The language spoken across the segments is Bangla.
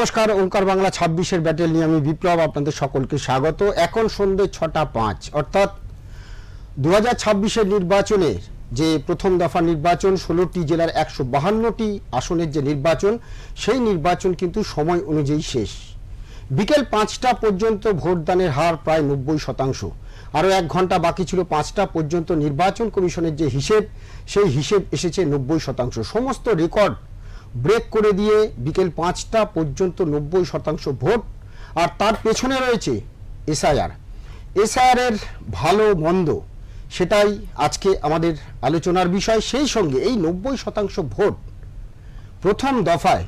নমস্কার, ওঙ্কার বাংলা 26-এর ব্যাটেল নিয়ে আমি বিপ্লব, আপনাদের সকলকে স্বাগত। এখন সন্ধ্যে 6:05, অর্থাৎ 2026-এর নির্বাচনের যে প্রথম দফা নির্বাচন, 16টি জেলার 152টি আসনের যে নির্বাচন, সেই নির্বাচন কিন্তু সময় অনুযায়ী শেষ। বিকেল 5টা পর্যন্ত ভোটদানের হার প্রায় 90%। আরও 1 ঘন্টা বাকি ছিল 5টা পর্যন্ত নির্বাচন কমিশনের যে হিসেব, সেই হিসেব এসেছে 90%। সমস্ত রেকর্ড ব্রেক করে দিয়ে বিকেল 5টা পর্যন্ত 90% ভোট। আর তার পেছনে রয়েছে এসআইআর এর ভালো মন্দ, সেটাই আজকে আমাদের আলোচনার বিষয়। সেই সঙ্গে এই 90% ভোট প্রথম দফায়,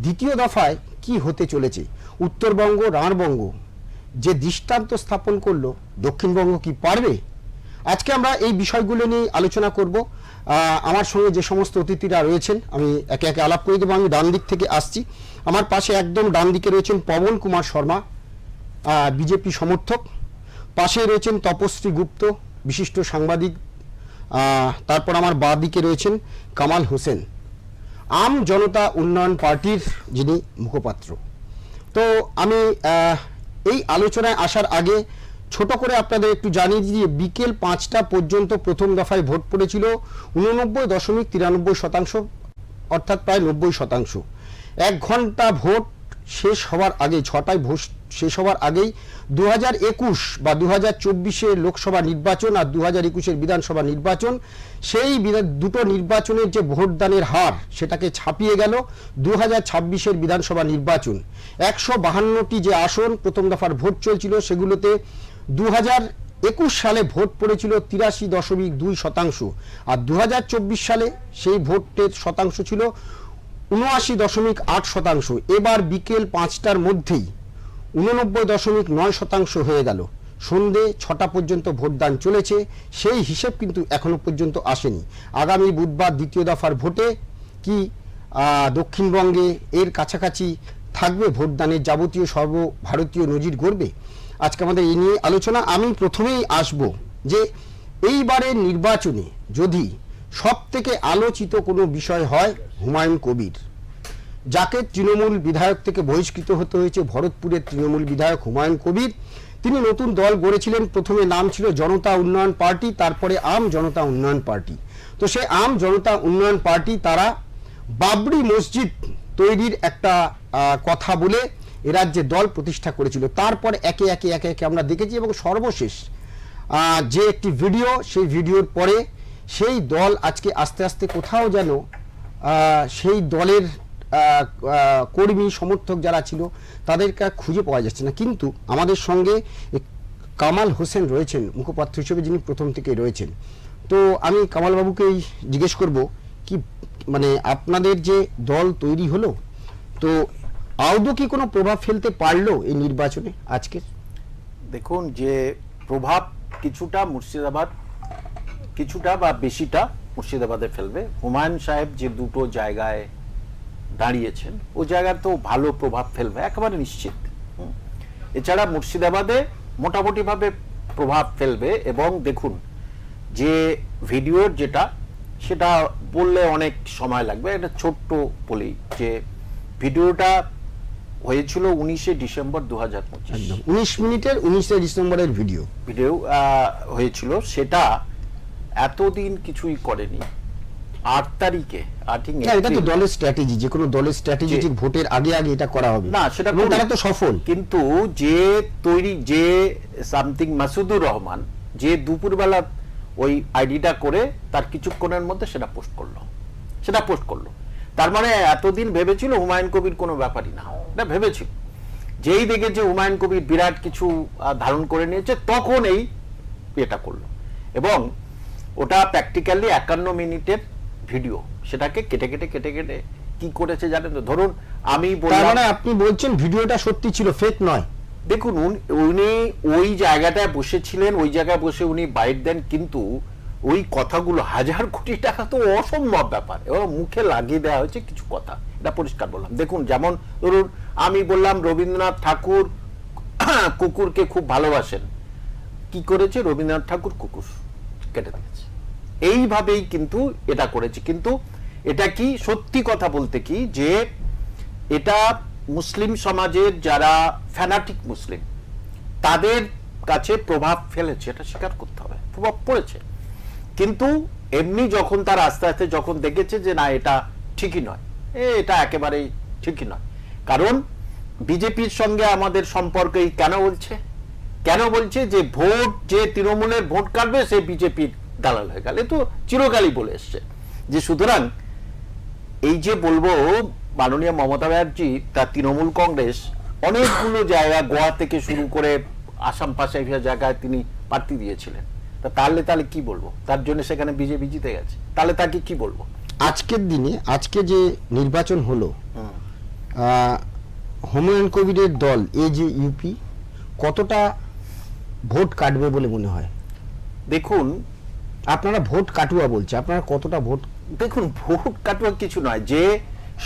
দ্বিতীয় দফায় কি হতে চলেছে, উত্তরবঙ্গ রাঢ়বঙ্গ যে দৃষ্টান্ত স্থাপন করলো, দক্ষিণবঙ্গ কি পারবে? আজকে আমরা এই বিষয়গুলো নিয়ে আলোচনা করব। আমার সঙ্গে যে সমস্ত অতিথিরা রয়েছেন আমি একে একে আলাপ করে দেবো। আমি ডান দিক থেকে আসছি। আমার পাশে একদম ডান দিকে রয়েছেন পবন কুমার শর্মা, বিজেপি সমর্থক। পাশে রয়েছেন তপশ্রী গুপ্ত, বিশিষ্ট সাংবাদিক। তারপর আমার বাঁ দিকে রয়েছেন কামাল হোসেন, আম জনতা উন্নয়ন পার্টির যিনি মুখপাত্র। তো আমি এই আলোচনায় আসার আগে ছোট করে আপনাদের একটু জানিয়ে দিই, বিকেল 5টা পর্যন্ত প্রথম দফায় ভোট পড়েছিল 89.93%, অর্থাৎ প্রায় 90%। 1 ঘন্টা ভোট শেষ হওয়ার আগে, 6টায় ভোট শেষ হওয়ার আগেই 2021 বা 2024-এর লোকসভা নির্বাচন আর 2021-এর বিধানসভা নির্বাচন, সেই দুটো নির্বাচনের যে ভোটদানের হার, সেটাকে ছাপিয়ে গেল 2026-এর বিধানসভা নির্বাচন। 152টি যে আসন প্রথম দফার ভোট চলছিল, সেগুলোতে 2021 সালে ভোট পড়েছিল 83.2%, আর 2024 সালে সেই ভোটের শতাংশ ছিল 79.8%। এবার বিকেল 5টার মধ্যেই 89.9% হয়ে গেল। সন্ধে 6টা পর্যন্ত ভোটদান চলেছে, সেই হিসেব কিন্তু এখনো পর্যন্ত আসেনি। আগামী বুধবার দ্বিতীয় দফার ভোটে কি দক্ষিণবঙ্গে এর কাছাকাছি থাকবে ভোটদানের যাবতীয় সর্বভারতীয় নজির গড়বে? আজকে আমাদের এই নিয়ে আলোচনা। আমি প্রথমেই আসব যে এইবারের নির্বাচনে যদি সব থেকে আলোচিত কোনো বিষয় হয় হুমায়ুন কবির, যাকে তৃণমূল বিধায়ক থেকে বহিষ্কৃত হতে হয়েছে। ভরতপুরের তৃণমূল বিধায়ক হুমায়ুন কবির, তিনি নতুন দল গড়েছিলেন। প্রথমে নাম ছিল জনতা উন্নয়ন পার্টি, তারপরে আম জনতা উন্নয়ন পার্টি। তো সে আম জনতা উন্নয়ন পার্টি, তারা বাবরি মসজিদ তৈরির একটা কথা বলে এরাজ্যে দল প্রতিষ্ঠা করেছিল। তারপর একে একে আমরা দেখেছি, এবং সর্বশেষ যে একটি ভিডিও, সেই ভিডিওর পরে সেই দল আজকে আস্তে আস্তে কোথাও যেন সেই দলের কর্মী সমর্থক যারা ছিল তাদেরকে খুঁজে পাওয়া যাচ্ছে না। কিন্তু আমাদের সঙ্গে কামাল হোসেন রয়েছেন মুখপাত্র হিসেবে, যিনি প্রথম থেকে রয়েছেন। তো আমি কামাল বাবুকেই জিজ্ঞেস করব, কি মানে আপনাদের যে দল তৈরি হলো, তো আদৌ কি কোনো প্রভাব ফেলতে পারলো এই নির্বাচনে আজকে? দেখুন, যে প্রভাব কিছুটা মুর্শিদাবাদ, কিছুটা বা বেশিটা মুর্শিদাবাদে ফেলবে। হুমায়ুন সাহেব যে দুটো জায়গায় দাঁড়িয়েছেন, ও জায়গায় তো ভালো প্রভাব ফেলবে একেবারে নিশ্চিত। এছাড়া মুর্শিদাবাদে মোটামুটি ভাবে প্রভাব ফেলবে। এবং দেখুন, যে ভিডিওর যেটা, সেটা বললে অনেক সময় লাগবে, একটা ছোট্ট বলি যে ভিডিওটা হয়েছিল 19শে ডিসেম্বর 2025, 19 মিনিটের 19শে ডিসেম্বরের ভিডিও হয়েছিল। সেটা এতদিন কিছুই করেনি। 8 তারিখে, এটা তো দলের স্ট্র্যাটেজি, যে কোনো দলের স্ট্র্যাটেজি ঠিক ভোটের আগে এটা করা হবে না, সেটা তারা তো সফল। কিন্তু যে তৈরি, যে সামথিং মাসুদুর রহমান, যে দুপুরবেলা ওই আইডিটা করে তার কিছুক্ষণের মধ্যে সেটা পোস্ট করলো। তার মানে এতদিন ভেবেছিল হুমায়ুন কবির কোনো ব্যাপারই না, এটা ভেবেছিল। যেই দেখেছে হুমায়ুন কবির বিরাট কিছু ধারণ করে নিয়েছে, তখন এই এটা করলো। এবং ওটা প্র্যাকটিক্যালি 51 মিনিটের ভিডিও, সেটাকে কেটে কি করেছে জানেন তো? ধরুন আমি বললাম, মানে আপনি বলছেন ভিডিওটা সত্যি ছিল, ফেক নয়। দেখুন, উনি ওই জায়গাটায় বসেছিলেন, ওই জায়গায় বসে উনি বাইট দেন, কিন্তু ওই কথাগুলো 1000 কোটি টাকা তো অসম্ভব ব্যাপার, এবং মুখে লাগিয়ে দেওয়া হয়েছে কিছু কথা, এটা পরিষ্কার বললাম। দেখুন, যেমন ধরুন আমি বললাম রবীন্দ্রনাথ ঠাকুর কুকুরকে খুব ভালোবাসেন, কি করেছে রবীন্দ্রনাথ ঠাকুর কুকুর কেটে দিয়েছে। এইভাবেই কিন্তু এটা করেছে। কিন্তু এটা কি সত্যি কথা বলতে কি, যে এটা মুসলিম সমাজের যারা ফ্যানাটিক মুসলিম তাদের কাছে প্রভাব ফেলেছে, এটা স্বীকার করতে হবে, প্রভাব পড়েছে। কিন্তু এমনি যখন তার আস্তে আস্তে যখন দেখেছে যে না এটা ঠিকই নয়, এটা একেবারেই ঠিকই নয়, কারণ বিজেপির সঙ্গে আমাদের সম্পর্ক কেন বলছে যে ভোট, যে তৃণমূলের ভোট কাটবে সে বিজেপির দালাল হয়ে গেল, তো চিরকালই বলে এসছে। যে সুতরাং এই যে বলবো মাননীয় মমতা ব্যানার্জি তার তৃণমূল কংগ্রেস অনেকগুলো জায়গা, গোয়া থেকে শুরু করে আসাম পাশে জায়গায় তিনি প্রার্থী দিয়েছিলেন, তাহলে কি বলবো, তার জন্য সেখানে বিজেপি জিতে গেছে, তাহলে তাকে কি বলবো? আজকের দিনে, আজকে যে নির্বাচন হলো, হুমায়ুন কবিরের দল AJUP কতটা ভোট কাটবে বলে মনে হয়? দেখুন, আপনারা ভোট কাটুয়া বলছে, আপনারা কতটা ভোট? দেখুন, ভোট কাটুয়া কিছু নয়, যে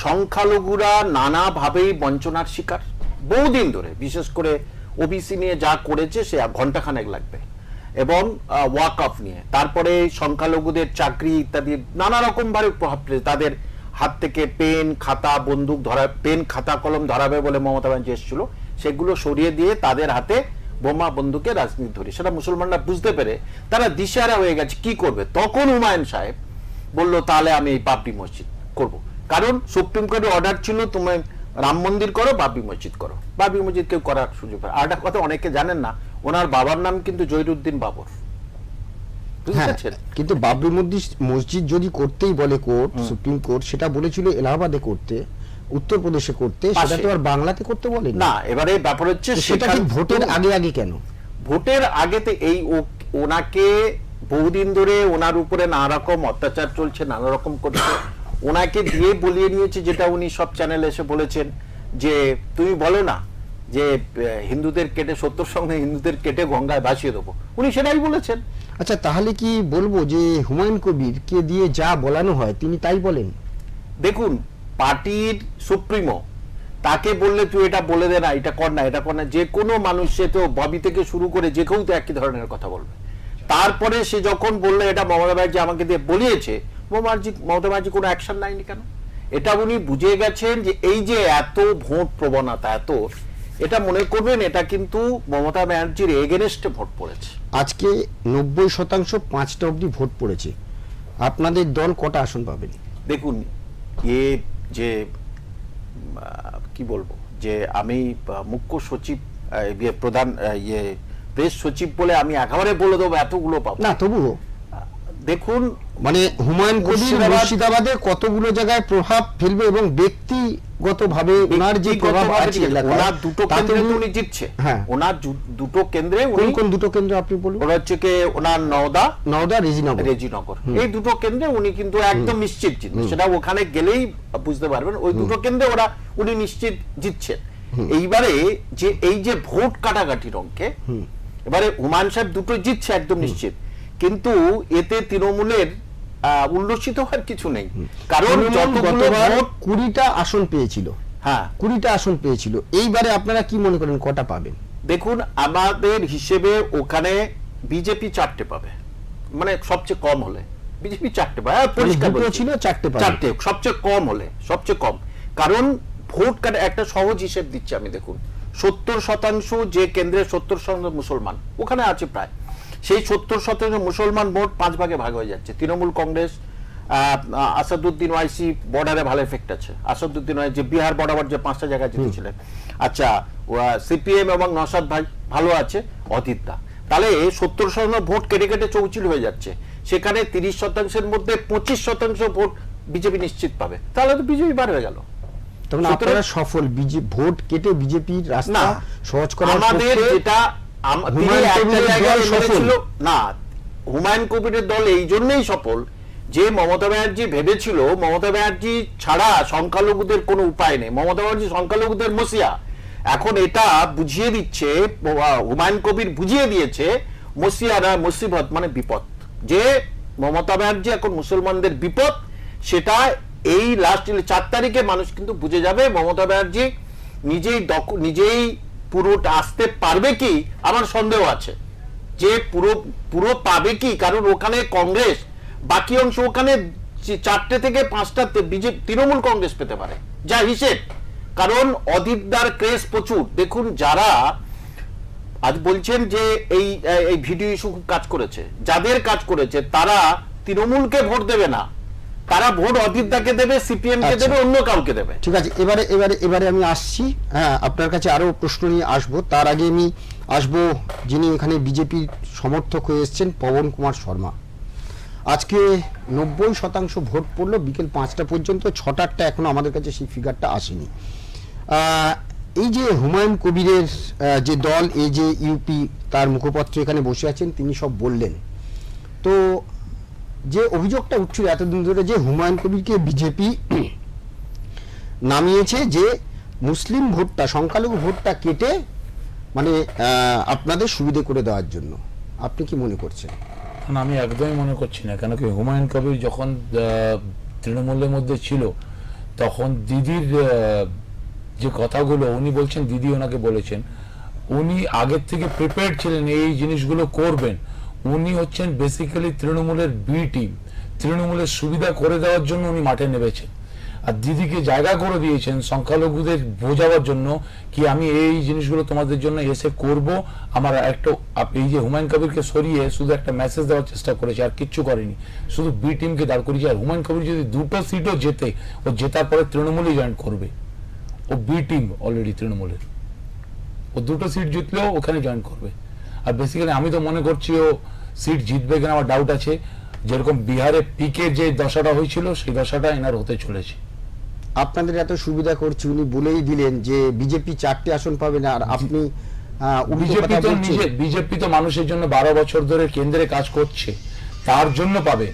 সংখ্যালঘুরা নানাভাবেই বঞ্চনার শিকার বহুদিন ধরে, বিশেষ করে ওবিসি নিয়ে যা করেছে সে ঘন্টাখানেক লাগবে, এবং ওয়াক অফ নিয়ে, তারপরে সংখ্যালঘুদের চাকরি ইত্যাদি নানা রকম ভাবে প্রভাব ফেলেছে। তাদের হাত থেকে পেন খাতা বন্দুক পেন খাতা কলম ধরাবে বলে মমতা ব্যানার্জি এসেছিল, সেগুলো সরিয়ে দিয়ে তাদের হাতে বোমা বন্দুকে রাজনীতি ধরে, সেটা মুসলমানরা বুঝতে পেরে তারা দিশেহারা হয়ে গেছে কি করবে। তখন হুমায়ুন সাহেব বললো তাহলে আমি এই বাবরি মসজিদ করব, কারণ সুপ্রিম কোর্টের অর্ডার ছিল তুমি রাম মন্দির করো, বাবরি মসজিদ করো। বাবরি মসজিদ কেউ করার সুযোগ পায়। আর একটা কথা অনেকে জানেন না, ওনার বাবার নাম কিন্তু জহিরুদ্দিন বাবর, বুঝতে? কিন্তু বাবরি মসজিদ যদি করতেই বলে কোর্ট, সুপ্রিম কোর্ট সেটা বলেছিল এলাহাবাদে করতে, উত্তরপ্রদেশে করতে, সেটা তো আর বাংলাতে করতে বলে না। এবারে ব্যাপার হচ্ছে সেটা কি ভোটের আগে কেন? ভোটের আগেতে এই ওনাকে বহুদিন ধরে ওনার উপরে নানা রকম অত্যাচার চলছে, নানা রকম করছে, ওনাকে দিয়ে বলিয়ে নিয়েছে, যেটা উনি সব চ্যানেলে এসে বলেছেন যে তুমি বলো না যে হিন্দুদের কেটে 70 সঙ্গে হিন্দুদের কেটে গঙ্গায় ভাসিয়ে দেবো, উনি সেটাই বলেছেন। আচ্ছা, তাহলে কি বলবো যে হুমায়ুন কবির কে দিয়ে যা বলানো হয় তিনি তাই বলেন? দেখুন, পার্টির সুপ্রিমো তাকে বললে তুই এটা বলে দে না, এটা কর না, এটা কর না, যে কোনো মানুষ, সে তো ববি থেকে শুরু করে যে কেউ তো একই ধরনের কথা বলবে। তারপরে সে যখন বললো এটা মমতা ব্যানার্জি আমাকে দিয়ে বলিয়েছে, মমতা ব্যানার্জি কোনো অ্যাকশন নেয়নি কেন? এটা উনি বুঝে গেছেন যে এই যে এত ভোট প্রবণতা, এটা মনে করবেন এটা কিন্তু মমতা ব্যানার্জির এগেনস্টে ভোট পড়েছে। আজকে 90% 5টা অবধি ভোট পড়েছে, আপনাদের দল কটা আসন পাবেন? দেখুন, যে কি বলবো, যে আমি মুখ্য সচিব, প্রধান প্রেস সচিব বলে আমি একেবারে বলে দেবো এতগুলো পাবো না, তবুও দেখুন, মানে হুমায়ুন কবির মুর্শিদাবাদে কতগুলো জায়গায় প্রভাব ফেলবে এবং ব্যক্তিগতভাবে ওনার যে প্রভাব আছে ওনার দুটো কেন্দ্রে উনি জিতছে। হ্যাঁ, ওনার দুটো কেন্দ্রে, কোন দুটো কেন্দ্র আপনি বলুন? ওরা হচ্ছে কি ওনার নওদা রেজিনগর, এই দুটো কেন্দ্রে উনি কিন্তু একদম নিশ্চিত জিতবে, সেটা ওখানে গেলেই বুঝতে পারবেন। ওই দুটো কেন্দ্রে উনি নিশ্চিত জিতছেন। এইবারে যে এই যে ভোট কাটাকাটির অঙ্কে এবারে হুমায়ুন সাহেব দুটো জিতছে একদম নিশ্চিত, কিন্তু এতে তৃণমূলের উল্লসিত হওয়ার কিছু নেই, কারণ যতগুলো ভোট 20টা আসন পেয়েছিল, হ্যাঁ 20টা আসন পেয়েছিল, এইবারে আপনারা কি মনে করেন কটা পাবেন? দেখুন, আমাদের হিসেবে ওখানে বিজেপি 4টে পাবে, মানে সবচেয়ে কম হলে বিজেপি 4টে পাবে, পরিষ্কার ছিল 4টে পাবে, 4টে সবচেয়ে কম হলে, সবচেয়ে কম। কারণ ভোট কাটা একটা সহজ হিসেব দিচ্ছে আমি, দেখুন 70% যে কেন্দ্রে 70% মুসলমান ওখানে আছে প্রায়, সেই 70% মুসলমান ভোট 5 ভাগে ভাগ হয়ে যাচ্ছে। তৃণমূল কংগ্রেস, আসাদুদ্দিন ওয়াইসি বর্ডারে ভালো এফেক্ট আছে, আসাদুদ্দিন ওয়াইসি যে বিহার বরাবর যে 5টা জায়গায় জিতেছিলেন, আচ্ছা সিপিএম এবং নওশাদ ভাই ভালো আছে, অজিত দা, তাহলে 70% ভোট কেটে কেটে চৌচিল হয়ে যাচ্ছে, সেখানে 30%-এর মধ্যে 25% ভোট বিজেপি নিশ্চিত পাবে, তাহলে তো বিজেপি বার হয়ে গেল। তখন আপনারা সফল, ভোট কেটে বিজেপির রাস্তা সহজ করার আমাদের যেটা না, হুমায়ুন কবিরের দল এই জন্যই সফল যে মমতা ব্যানার্জি ভেবেছিল মমতা ব্যানার্জি ছাড়া সংখ্যালঘুদের কোনো উপায় নেই, মমতা ব্যানার্জি সংখ্যালঘুদের মসিয়া। এখন এটা বুঝিয়ে দিচ্ছে, হুমায়ুন কবির বুঝিয়ে দিয়েছে মসিয়া না মুসিবত মানে বিপদ, যে মমতা ব্যানার্জি এখন মুসলমানদের বিপদ, সেটা এই লাস্ট 4 তারিখে মানুষ কিন্তু বুঝে যাবে। মমতা ব্যানার্জি নিজেই পুরোটা আসতে পারবে কি, আমার সন্দেহ আছে যে পুরো পাবে কি, কারণ ওখানে কংগ্রেস বাকি অংশ, ওখানে 4টে থেকে 5টা বিজেপি তৃণমূল কংগ্রেস পেতে পারে, যা হিসেব কারণ অদিতদার ক্রেজ প্রচুর। দেখুন, যারা আজ বলছেন যে এই এই ভিডিও ইস্যু খুব কাজ করেছে, যাদের কাজ করেছে তারা তৃণমূলকে ভোট দেবে না, তারা ভোট অদিতদাকে দেবে, সিপিএম কে দেবে, অন্য কাউকে দেবে। ঠিক আছে, এবারে আমি আসছি, হ্যাঁ আপনার কাছে আরো প্রশ্ন নিয়ে আসবো। তার আগে আমি আসবো যিনি এখানে বিজেপির সমর্থক হয়ে এসেছেন, পবন কুমার শর্মা। আজকে 90% ভোট পড়লো বিকেল 5টা পর্যন্ত, 6টারটা এখনো আমাদের কাছে সেই ফিগারটা আসেনি। এই যে হুমায়ুন কবিরের যে দল, এই যে ইউপি, তার মুখপাত্র এখানে বসে আছেন, তিনি সব বললেন। তো যে অভিযোগটা উঠছিল এতদিন ধরে যে হুমায়ুন কবিরকে বিজেপি নামিয়েছে যে মুসলিম ভোটটা, সংখ্যালঘু ভোটটা কেটে মানে আপনাদের সুবিধে করে দেওয়ার জন্য, আপনি কি মনে করছেন? না, আমি একদমই মনে করছি না। কেন কি, হুমায়ুন কবির যখন তৃণমূলের মধ্যে ছিল তখন দিদির যে কথাগুলো উনি বলছেন, দিদি ওনাকে বলেছেন, উনি আগের থেকে প্রিপেয়ার্ড ছিলেন এই জিনিসগুলো করবেন। উনি হচ্ছেন বেসিক্যালি তৃণমূলের বি টিম, তৃণমূলের সুবিধা করে দেওয়ার জন্য উনি মাঠে নেমেছেন। আর দিদিকে জায়গা করে দিয়েছেন সংখ্যালঘুদের বোঝাবার জন্য কি আমি এই জিনিসগুলো তোমাদের জন্য এসে করব। আমার একটা এই যে হুমায়ুন কবিরকে সরিয়ে শুধু একটা মেসেজ দেওয়ার চেষ্টা করেছে, আর কিচ্ছু করেনি, শুধু বি টিমকে দাঁড় করিয়েছে। আর হুমায়ুন কবির যদি 2টো সিটও জেতে, ও জেতার পরে তৃণমূলই জয়েন করবে। ও বি টিম অলরেডি তৃণমূলের, ও 2টো সিট জিতলেও ওখানে জয়েন করবে। আর বেসিক্যালি আমি তো মনে করছি ও সিট জিতবে কিনা আমার ডাউট আছে। যেরকম বিহারে পিকে যে দশাটা হয়েছিল সেই দশাটা এনার হতে চলেছে। আপনাদের এত সুবিধা করছে, উনি বলেই দিলেন যে বিজেপি 4টে আসন পাবে না, আর আপনি বিজেপি তো মানুষের জন্য 12 বছর ধরে কেন্দ্রে কাজ করছে, তার জন্য পাবে।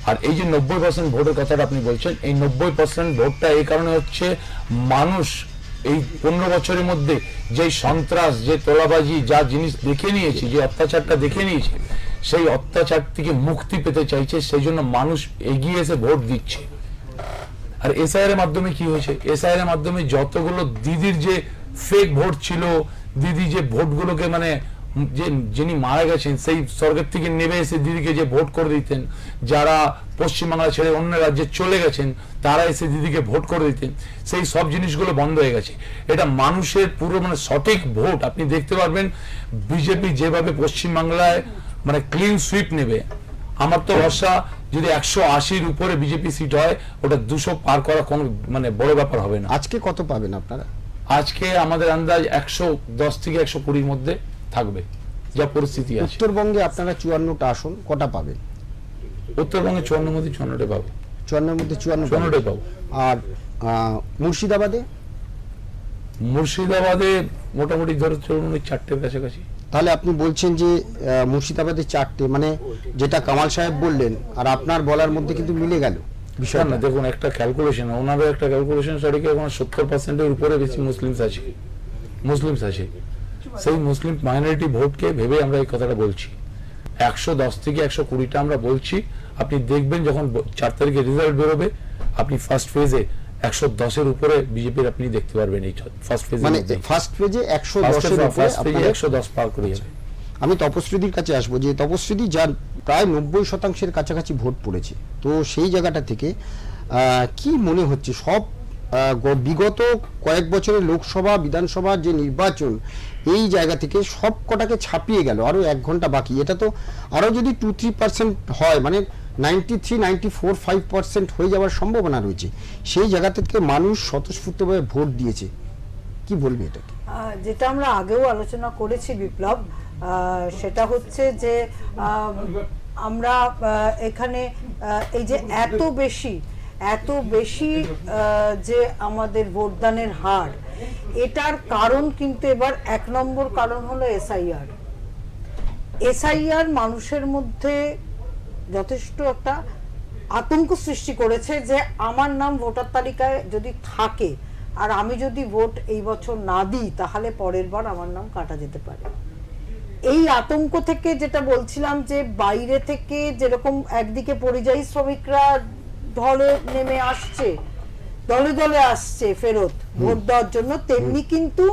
আর এই যে 90% ভোটের কথাটা আপনি বলছেন, এই 90% ভোটটা এই কারণে হচ্ছে মানুষ এই 15 বছরের মধ্যে যে সন্ত্রাস, যে তোলাবাজি, যা জিনিস দেখে নিয়েছে, যে অত্যাচারটা দেখে নিয়েছে, সেই অত্যাচার থেকে মুক্তি পেতে চাইছে, সেই জন্য মানুষ এগিয়ে এসে ভোট দিচ্ছে। আর এসআইআর এর মাধ্যমে কি হয়েছে, এসআইআর এর মাধ্যমে যতগুলো দিদির যে ফেক ভোট ছিল, দিদি যে ভোটগুলোকে মানে যে যিনি মারা গেছেন সেই স্বর্গের থেকে নেমে এসে দিদিকে যে ভোট করে দিতেন, যারা পশ্চিমবাংলা ছেড়ে অন্য রাজ্যে চলে গেছেন তারা এসে দিদিকে ভোট করে দিতেন, সেই সব জিনিসগুলো বন্ধ হয়ে গেছে। এটা মানুষের পুরো মানে সঠিক ভোট। আপনি দেখতে পারবেন বিজেপি যেভাবে পশ্চিমবাংলায় মানে ক্লিন সুইপ নেবে, আমার তো ভরসা যদি 180-র উপরে বিজেপি সিট হয়, ওটা 200 পার করা কোনো মানে বড় ব্যাপার হবে না। আজকে কত পাবেন আপনারা? আজকে আমাদের আন্দাজ 110 থেকে 120-র মধ্যে থাকবে, যা পরিস্থিতি আছে। উত্তরবঙ্গে আপনারা 54টা আসন কটা পাবেন? উত্তরবঙ্গে 54-র মধ্যে 54টা পাবো। 54-এর মধ্যে 54টাই পাবো। আর মুর্শিদাবাদে? মুর্শিদাবাদে মোটামুটি ধরে চলুন 4টের কাছাকাছি। তাহলে আপনি বলছেন যে মুর্শিদাবাদে 4টে, মানে যেটা কামাল সাহেব বললেন আর আপনার বলার মধ্যে কিন্তু মিলে গেল বিষয়টা। না দেখুন, একটা ক্যালকুলেশন, ওনারও একটা ক্যালকুলেশন, সেটাকে 70%-এর উপরে বেশি মুসলিমস আছে। সেই মুসলিম মাইনরিটি ভোটকে ভেবে আমরা এই কথাটা বলছি। 110 থেকে 120টা আমরা বলছি। আপনি দেখবেন যখন 4 তারিখে রেজাল্ট বেরোবে, আপনি ফার্স্ট ফেজে 110-এর উপরে বিজেপির আপনি দেখতে পারবেন। এই ফার্স্ট ফেজে, মানে ফার্স্ট ফেজে 110-এর উপরে, 110 পার করে যাবে। আমি তপস্বীর কাছে আসবো, যে তপস্বী যার প্রায় 90%-এর কাছাকাছি ভোট পড়েছে, তো সেই জায়গাটা থেকে কি মনে হচ্ছে সব বিগত কয়েক বছরের লোকসভা বিধানসভা যে নির্বাচন, এই জায়গা থেকে সব কটাকে ছাপিয়ে গেল, আরো 1 ঘন্টা বাকি। এটা তো আরো যদি 2-3% হয়, মানে 93-94-5% হয়ে যাওয়ার সম্ভাবনা রয়েছে। সেই জায়গা থেকে মানুষ স্বতঃস্ফূর্তভাবে ভোট দিয়েছে, কি বলবে এটাকে? যেটা আমরা আগেও আলোচনা করেছি বিপ্লব, সেটা হচ্ছে যে আমরা এখানে এই যে এত বেশি যে আমাদের ভোটদানের হার, এটার কারণ কিন্তু এবার 1 নম্বর কারণ হলো এসআইআর মানুষের মধ্যে যথেষ্ট একটা আতঙ্ক সৃষ্টি করেছে যে আমার নাম ভোটার তালিকায় যদি থাকে আর আমি যদি ভোট এই বছর না দিই তাহলে পরের বার আমার নাম কাটা যেতে পারে। এই আতঙ্ক থেকে যেটা বলছিলাম যে বাইরে থেকে যেরকম একদিকে পরিযায়ী শ্রমিকরা দলে আসছে ফেরত ভোট দেওয়ার জন্য, তেমনি কিন্তু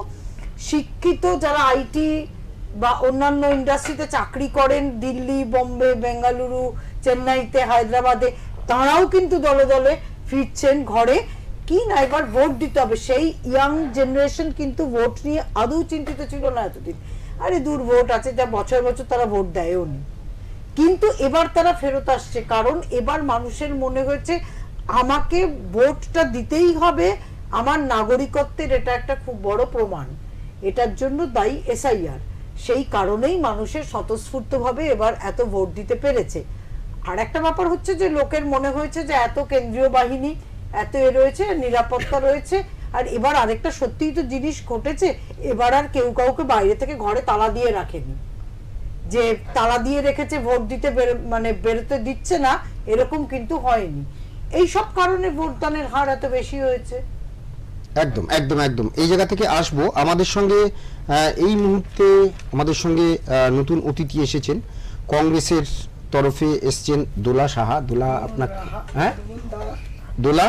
শিক্ষিত যারা আইটি বা অন্যান্য ইন্ডাস্ট্রিতে চাকরি করেন দিল্লি, বোম্বে, বেঙ্গালুরু, চেন্নাইতে, হায়দ্রাবাদে, তারাও কিন্তু দলে দলে ফিরছেন ঘরে। কি না এবার ভোট দিতে হবে, সেই ইয়াং জেনারেশন কিন্তু ভোট নিয়ে আদৌ চিন্তিত ছিল না এতদিন। আরে দূর ভোট আছে, যা বছর বছর তারা ভোট দেয়ও নি, কিন্তু এবার তারা ফেরত আসছে, কারণ এবার মানুষের মনে হয়েছে আমাকে ভোটটা দিতেই হবে, আমার নাগরিকত্বের এটা একটা খুব বড় প্রমাণ, এটার জন্য দায়ী এসআইআর। সেই কারণেই মানুষের স্বতঃস্ফূর্তভাবে এবার এত ভোট দিতে পেরেছে। আর একটা ব্যাপার হচ্ছে যে লোকের মনে হয়েছে যে এত কেন্দ্রীয় বাহিনী, এত রয়েছে, নিরাপত্তা রয়েছে, আর এবার আরেকটা সত্যিই তো জিনিস ঘটেছে, এবার আর কেউ কাউকে বাইরে থেকে ঘরে তালা দিয়ে রাখেনি, যে তালা দিয়ে রেখেছে ভোট দিতে মানে বেরোতে দিচ্ছে না, এরকম কিন্তু হয়নি। এই সব কারণে ভোটদানের হার এত বেশি হয়েছে। একদম একদম একদম এই জায়গা থেকে আসবো। আমাদের সঙ্গে এই মুহূর্তে আমাদের সঙ্গে নতুন অতিথি এসেছেন, কংগ্রেসের তরফে এসছেন দোলা সাহা। দোলা আপনার, হ্যাঁ, দোলা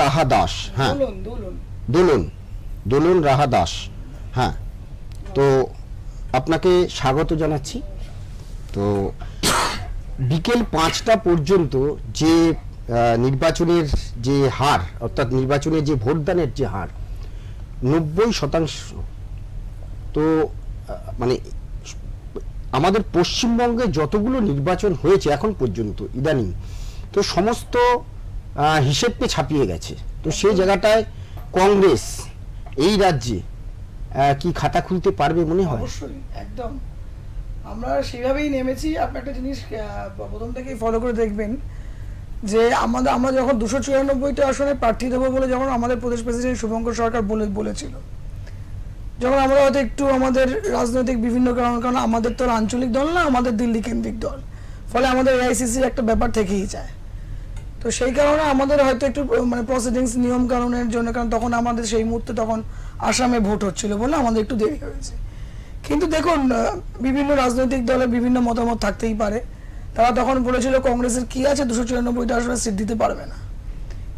রাহা দাস, হ্যাঁ, দোলন রাহা দাস, হ্যাঁ। তো আপনাকে স্বাগত জানাচ্ছি। তো বিকেল 5টা পর্যন্ত যে নির্বাচনের যে হার, অর্থাৎ নির্বাচনের যে ভোটদানের যে হার 90%, তো মানে আমাদের পশ্চিমবঙ্গে যতগুলো নির্বাচন হয়েছে এখন পর্যন্ত ইদানিং, তো সমস্ত হিসেবকে ছাপিয়ে গেছে। তো সেই জায়গাটায় কংগ্রেস এই রাজ্যে কি খাতা খুলতে পারবে মনে হয়? অবশ্যই, একদম আমরা সেভাবেই নেমেছি। আপনি একটা জিনিস প্রথম থেকেই ফলো করে দেখবেন যে আমরা যখন 294টা আসনে প্রার্থী দেবো বলে যখন আমাদের প্রদেশ প্রেসিডেন্ট শুভঙ্কর সরকার বলেছিল, যখন আমরা হয়তো একটু আমাদের রাজনৈতিক বিভিন্ন কারণ আমাদের তো আঞ্চলিক দল না, আমাদের দিল্লি কেন্দ্রিক দল, ফলে আমাদের এআইসিসির একটা ব্যাপার থেকেই যায়। তো সেই কারণে আমাদের হয়তো একটু মানে প্রসিডিংস নিয়ম কারণের জন্য, কারণ তখন আমাদের সেই মুহূর্তে তখন আসামে ভোট হচ্ছিল বলে আমাদের একটু দেরি হয়েছে। কিন্তু দেখুন, বিভিন্ন রাজনৈতিক দলের বিভিন্ন মতামত থাকতেই পারে। তারা তখন বলেছিল কংগ্রেসের কি আছে 294টা আসনে সিট দিতে পারবে না,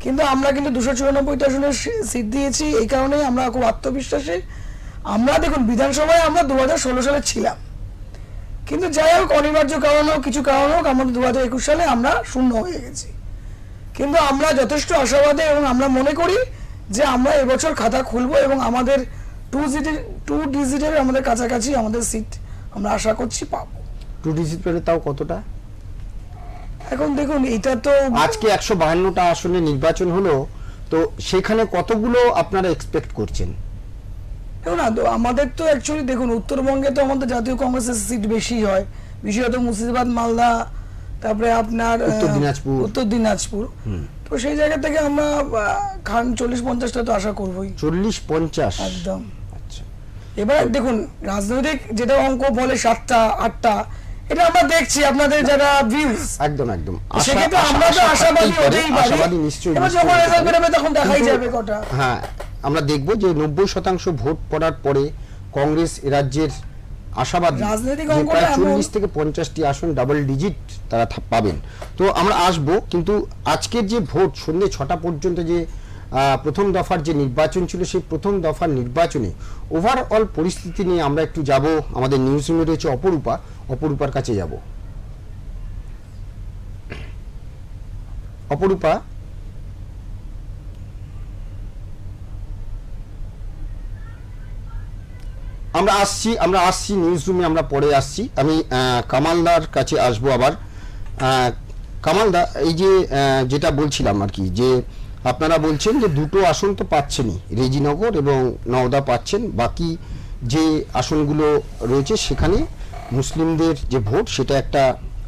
কিন্তু আমরা কিন্তু 294টা আসনে সিট দিয়েছি। এই কারণেই আমরা খুব আত্মবিশ্বাসী। আমরা দেখুন বিধানসভায় আমরা 2016 সালে ছিলাম, কিন্তু যাই হোক অনিবার্য কারণ হোক কিছু কারণ হোক আমাদের 2021 সালে আমরা শূন্য হয়ে গেছি। কিন্তু আমরা যথেষ্ট আশাবাদী এবং আমরা মনে করি যে আমরা এবছর খাতা খুলবো এবং আমাদের 2 ডিজিটের আমাদের কাছাকাছি আমাদের সিট আমরা আশা করছি পাবো। 2 ডিজিট পেলে তাও কতটা? এখন দেখুন, এটা তো আজকে 152টা আসনে নির্বাচন হলো, তো সেখানে কতগুলো আপনারা এক্সপেক্ট করছেন? দেখুন আমাদের তো অ্যাকচুয়ালি দেখুন উত্তরবঙ্গে তো আমাদের জাতীয় কংগ্রেসের সিট বেশি হয়, বিশেষত মুর্শিদাবাদ, মালদা, তারপরে আপনার উত্তর দিনাজপুর। তো সেই জায়গা থেকে আমরা 40-50টা তো আশা করবোই। 40-50 একদম। আচ্ছা, এবার দেখুন রাজনৈতিক যেটা অঙ্ক বলে 7টা 8টা, এটা আমরা দেখছি আপনাদের যারা ভিউজ, একদম একদম সেক্ষেত্রে আমরা তো আশাবাদী হতেই পারি। আশাবাদী নিশ্চয়ই। এবার যখন রেজাল্ট বেরোবে তখন দেখাই যাবে কটা। হ্যাঁ, আমরা দেখব যে 90% ভোট পড়ার পরে কংগ্রেস রাজ্যের আশাবাদী রাজনৈতিক যে অঙ্কটা প্রায় এমন- 40 থেকে 50টি আসন ডাবল ডিজিট তারা পাবেন। তো আমরা আসব, কিন্তু আজকের যে ভোট সন্ধ্যে 6টা পর্যন্ত যে প্রথম দফার যে নির্বাচন ছিল, সেই প্রথম দফার নির্বাচনে ওভারঅল পরিস্থিতি নিয়ে আমরা একটু যাব। আমাদের নিউজ রুমে রয়েছে অপরূপার কাছে যাব। অপরূপা, আমরা আসছি নিউজ রুমে, আমরা পরে আসছি। আমি কামালদার কাছে আসবো আবার। কামালদা, এই যে যেটা বলছিলাম আর কি, যে আপনারা বলছেন যে 2টো আসন তো পাচ্ছেনই, রেজিনগর এবং নওদা পাচ্ছেন, বাকি যে আসনগুলো রয়েছে সেখানে মুসলিমদের যে ভোট সেটা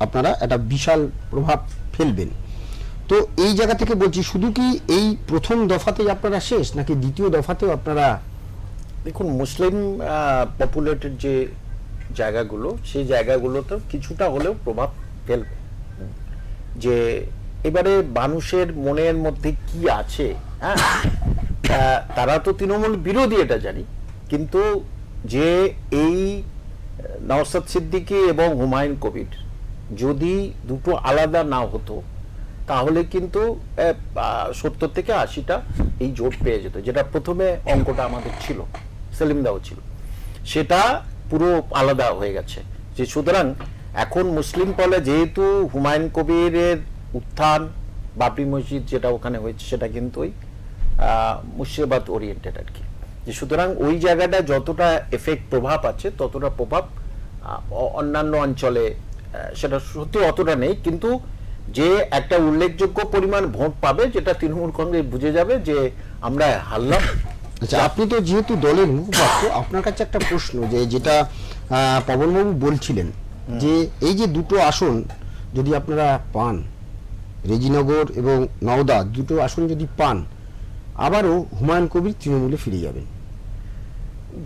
আপনারা একটা বিশাল প্রভাব ফেলবেন। তো এই জায়গা থেকে বলছি, শুধু কি এই প্রথম দফাতেই আপনারা শেষ, নাকি দ্বিতীয় দফাতেও আপনারা? দেখুন, মুসলিম পপুলেটেড যে জায়গাগুলো, সেই জায়গাগুলোতে কিছুটা হলেও প্রভাব ফেলবে। যে এবারে মানুষের মনের মধ্যে কি আছে, হ্যাঁ, তারা তো তৃণমূল বিরোধী এটা জানি, কিন্তু যে এই নওশাদ সিদ্দিকী এবং হুমায়ুন কবির যদি দুটো আলাদা না হতো, তাহলে কিন্তু 70 থেকে 80টা এই জোট পেয়ে যেত, যেটা প্রথমে অঙ্কটা আমাদের ছিল, সেলিম দাও ছিল, সেটা পুরো আলাদা হয়ে গেছে। যে সুতরাং এখন মুসলিম বলে যেহেতু হুমায়ুন কবিরের উত্থান বাবরি মসজিদ যেটা ওখানে হয়েছে সেটা কিন্তু ওই মুর্শিদাবাদ ওরিয়েন্টেড আর কি, যে সুতরাং ওই জায়গাটা যতটা এফেক্ট প্রভাব আছে ততটা প্রভাব অন্যান্য অঞ্চলে সেটা সত্যি অতটা নেই, কিন্তু যে একটা উল্লেখযোগ্য পরিমাণ ভোট পাবে যেটা তৃণমূল কংগ্রেস বুঝে যাবে যে আমরা হারলাম। আচ্ছা, আপনি তো যেহেতু দলের মুখপাত্র, আপনার কাছে একটা প্রশ্ন, যে যেটা পবনবাবু বলছিলেন যে এই যে দুটো আসন যদি আপনারা পান, রেজিনগর এবং নওদা দুটো আসন যদি পান, আবারও হুমায়ুন কবির তৃণমূলে ফিরে যাবেন।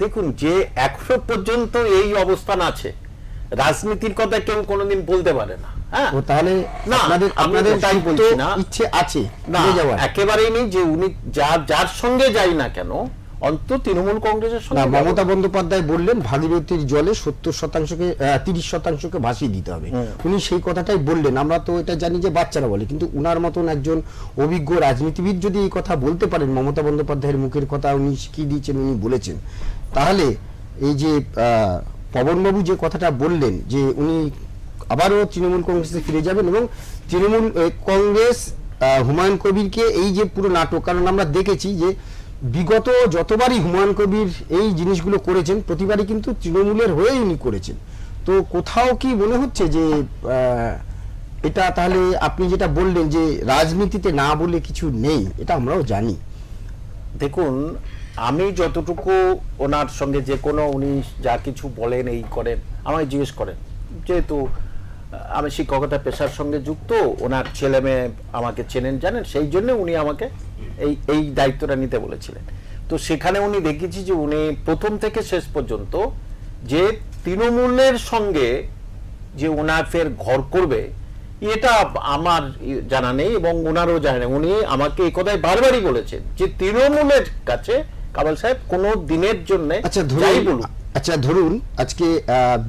দেখুন, যে এখনো পর্যন্ত এই অবস্থান আছে, রাজনীতির কথা কেউ কোনোদিন বলতে পারে না। হ্যাঁ, ও তাহলে না, আপনাদের আমি আপনাদের তাই সুপ্ত বলছি না। ইচ্ছে আছে না, ফিরে যাওয়ার? একেবারেই নেই, যে উনি যার সঙ্গে যাই না কেন অন্তত তৃণমূল কংগ্রেসের না, সঙ্গে মমতা বন্দ্যোপাধ্যায় বললেন ভাগীরথীর জলে 70%কে 30%কে ভাসিয়ে দিতে হবে। উনি সেই কথাটাই বললেন। আমরা তো এটা জানি যে বাচ্চারা বলে, কিন্তু উনার মতন একজন অভিজ্ঞ রাজনীতিবিদ যদি এই কথা বলতে পারেন, মমতা বন্দ্যোপাধ্যায়ের মুখের কথা উনি শিখিয়ে দিয়েছেন, উনি বলেছেন, তাহলে এই যে পবনবাবু যে কথাটা বললেন যে উনি আবারও তৃণমূল কংগ্রেসে ফিরে যাবেন, এবং তৃণমূল কংগ্রেস হুমায়ুন কবিরকে এই যে পুরো নাটক, কারণ আমরা দেখেছি যে বিগত যতবারই হুমায়ুন কবির এই জিনিসগুলো করেছেন প্রতিবারই কিন্তু তৃণমূলের হয়েই উনি করেছেন। তো কোথাও কি মনে হচ্ছে যে এটা তাহলে আপনি যেটা বললেন যে রাজনীতিতে না বলে কিছু নেই, এটা আমরাও জানি। দেখুন, আমি যতটুকু ওনার সঙ্গে যে কোনো উনি যা কিছু বলেন এই করেন আমায় জিজ্ঞেস করেন, যেহেতু আমি শিক্ষকতা পেশার সঙ্গে যুক্ত, ওনার ছেলে মেয়ে আমাকে চেনেন জানেন, সেই জন্য উনি আমাকে এই দায়িত্বটা নিতে বলেছিলেন। তো সেখানে উনি দেখেছি যে উনি প্রথম থেকে শেষ পর্যন্ত যে তৃণমূলের সঙ্গে যে ওনার ফের ঘর করবে এটা আমার জানা নেই এবং ওনারও জানা নেই। উনি আমাকে এই কথাই বারবারই বলেছেন যে তৃণমূলের কাছে কামাল সাহেব কোনো দিনের জন্য যাই বলুন। আচ্ছা ধরুন আজকে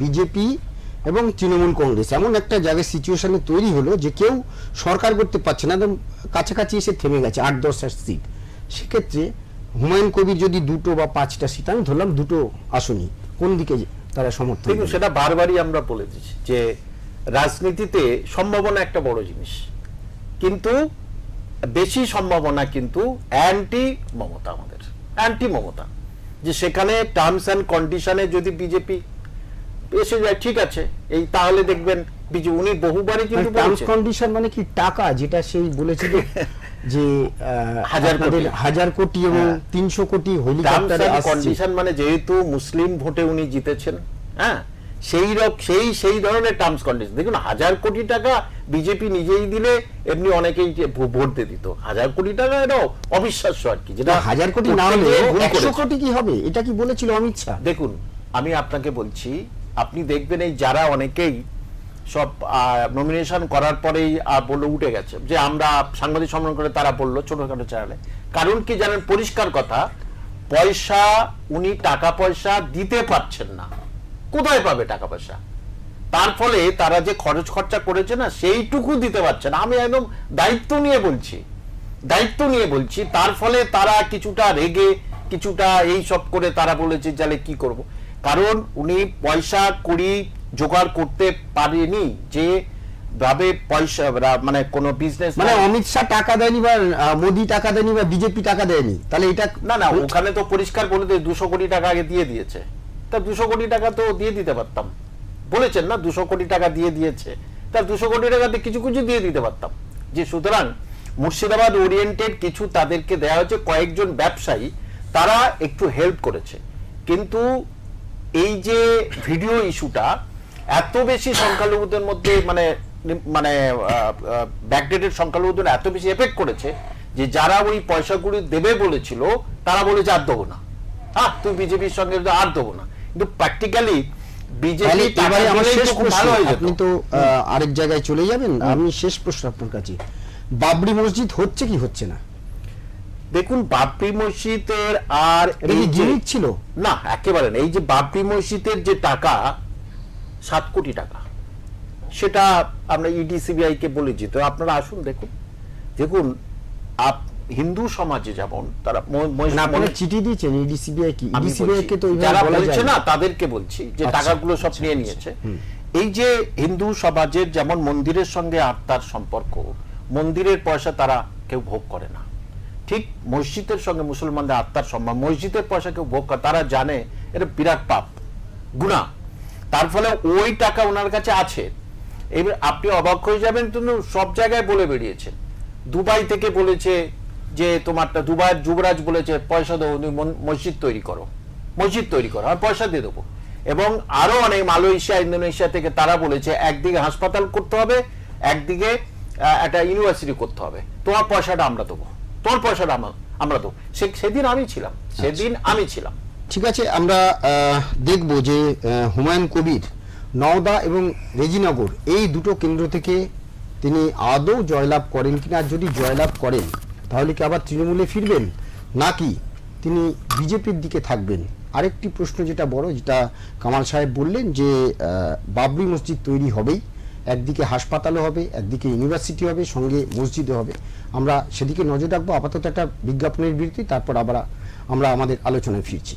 বিজেপি এবং তৃণমূল কংগ্রেস এমন একটা জায়গায় সিচুয়েশনে তৈরি হলো যে কেউ সরকার করতে পারছে না, একদম কাছাকাছি এসে থেমে গেছে 8-10টা সিট। সেক্ষেত্রে হুমায়ুন কবির যদি 2টো বা 5টা সিট, আমি ধরলাম 2টো আসনই, কোন দিকে তারা সমর্থন দেখুন, করবে? সেটা বারবারই আমরা বলে দিচ্ছি যে রাজনীতিতে সম্ভাবনা একটা বড় জিনিস, কিন্তু বেশি সম্ভাবনা কিন্তু অ্যান্টি মমতা, আমাদের অ্যান্টি মমতা, যে সেখানে টার্মস অ্যান্ড কন্ডিশনে যদি বিজেপি এসে যায় ঠিক আছে, এই তাহলে দেখবেন উনি বহুবারই কিন্তু টার্মস কন্ডিশন মানে কি? টাকা যেটা সেই বলেছিল যে 1000 কোটি এবং 300 কোটি হেলিকপ্টারে আসছে। কন্ডিশন মানে যেহেতু মুসলিম ভোটে উনি জিতেছেন, হ্যাঁ, সেই ধরনের টার্মস কন্ডিশন। দেখুন, 1000 কোটি টাকা বিজেপি নিজেই দিলে এমনি অনেকেই ভোট দিয়ে দিত। 1000 কোটি টাকা এটা অবিশ্বাস্য আর কি, যেটা 1000 কোটি না হলে 100 কোটি কি হবে, এটা কি বলেছিল অমিত শাহ? দেখুন, আমি আপনাকে বলছি, আপনি দেখবেন এই যারা অনেকেই সব নমিনেশন করার পরেই বললো উঠে গেছে যে আমরা সাংবাদিক সম্মেলন করে তারা বললো ছোটখাটো চ্যানেলে, কারণ কি জানেন, পরিষ্কার কথা, পয়সা উনি টাকা পয়সা দিতে পারছেন না, কোথায় পাবে টাকা পয়সা? তার ফলে তারা যে খরচ খরচা করেছে না সেইটুকু দিতে পারছে না। আমি একদম দায়িত্ব নিয়ে বলছি, তার ফলে তারা কিছুটা রেগে, কিছুটা এই সব করে তারা বলেছে যালে কি করব, কারণ উনি পয়সা কড়ি জোগাড় করতে পারেনি, যে ভাবে পয়সা মানে কোন বিজনেস, মানে অমিত শাহ টাকা দেয়নি বা মোদি টাকা দেয়নি বা বিজেপি টাকা দেয়নি, তাহলে এটা না, ওখানে তো পরিষ্কার বলে 200 কোটি টাকা আগে দিয়ে দিয়েছে। তা 200 কোটি টাকা তো দিয়ে দিতে পারতাম, বলেছেন না 200 কোটি টাকা দিয়ে দিয়েছে, তার 200 কোটি টাকাতে কিছু কিছু দিয়ে দিতে পারতাম। যে সুতরাং মুর্শিদাবাদ ওরিয়েন্টেড কিছু তাদেরকে দেওয়া হয়েছে, কয়েকজন ব্যবসায়ী তারা একটু হেল্প করেছে, কিন্তু এই যে ভিডিও ইস্যুটা এত বেশি সংখ্যালঘুদের মধ্যে মানে ব্যাকডেটেড সংখ্যালঘুদের এত বেশি এফেক্ট করেছে যে যারা ওই পয়সাগুলি দেবে বলেছিল তারা বলেছে আর দেবো না, হ্যাঁ তুই বিজেপির সঙ্গে আর দেবো না, কিন্তু প্র্যাকটিক্যালি বিজেপি আপনি তো আরেক জায়গায় চলে যাবেন। আমি শেষ প্রশ্ন আপনার কাছে, বাবরি মসজিদ হচ্ছে কি হচ্ছে না? দেখুন, বাবরি মসজিদের আর জিনিস ছিল না, একেবারে না। এই যে বাবরি মসজিদের যে টাকা 7 কোটি টাকা, সেটা আমরা ইডি সিবিআই কে বলেছি, তো আপনারা আসুন দেখুন হিন্দু সমাজে যেমন তারা চিঠি দিয়েছেন ইডি সিবিআই কি, ইডি সিবিআই কে তো যারা বলছে না তাদেরকে বলছি যে টাকাগুলো সব নিয়ে নিয়েছে। এই যে হিন্দু সমাজের যেমন মন্দিরের সঙ্গে আত্মার সম্পর্ক, মন্দিরের পয়সা তারা কেউ ভোগ করে না। ঠিক মসজিদের সঙ্গে মুসলমানদের আত্মার সম্মান, মসজিদের পয়সা কেউ ভোগ করে, তারা জানে এটা বিরাট পাপ, গুনাহ। তার ফলে ওই টাকা ওনার কাছে আছে। এবার আপনি অবাক হয়ে যাবেন, কিন্তু সব জায়গায় বলে বেরিয়েছেন। দুবাই থেকে বলেছে যে তোমারটা, দুবাইয়ের যুবরাজ বলেছে পয়সা দেবো, তুমি মসজিদ তৈরি করো, মসজিদ তৈরি করো, আর পয়সা দিয়ে দেবো। এবং আরো অনেক মালয়েশিয়া, ইন্দোনেশিয়া থেকে তারা বলেছে একদিকে হাসপাতাল করতে হবে, একদিকে একটা ইউনিভার্সিটি করতে হবে, তোমার পয়সাটা আমরা দেবো, তোমার পয়সাটা আমরা দেবো। সেদিন আমি ছিলাম। ঠিক আছে, আমরা দেখব যে হুমায়ুন কবির নওদা এবং রেজিনগর এই দুটো কেন্দ্র থেকে তিনি আদৌ জয়লাভ করেন কিনা। আর যদি জয়লাভ করেন তাহলে কি আবার তৃণমূলে ফিরবেন, নাকি তিনি বিজেপির দিকে থাকবেন? আরেকটি প্রশ্ন যেটা বড়, যেটা কামাল সাহেব বললেন যে বাবরি মসজিদ তৈরি হবেই, একদিকে হাসপাতালও হবে, একদিকে ইউনিভার্সিটি হবে, সঙ্গে মসজিদও হবে। আমরা সেদিকে নজর রাখবো। আপাতত একটা বিজ্ঞাপনের বিরতি, তারপর আবার আমরা আমাদের আলোচনায় ফিরছি।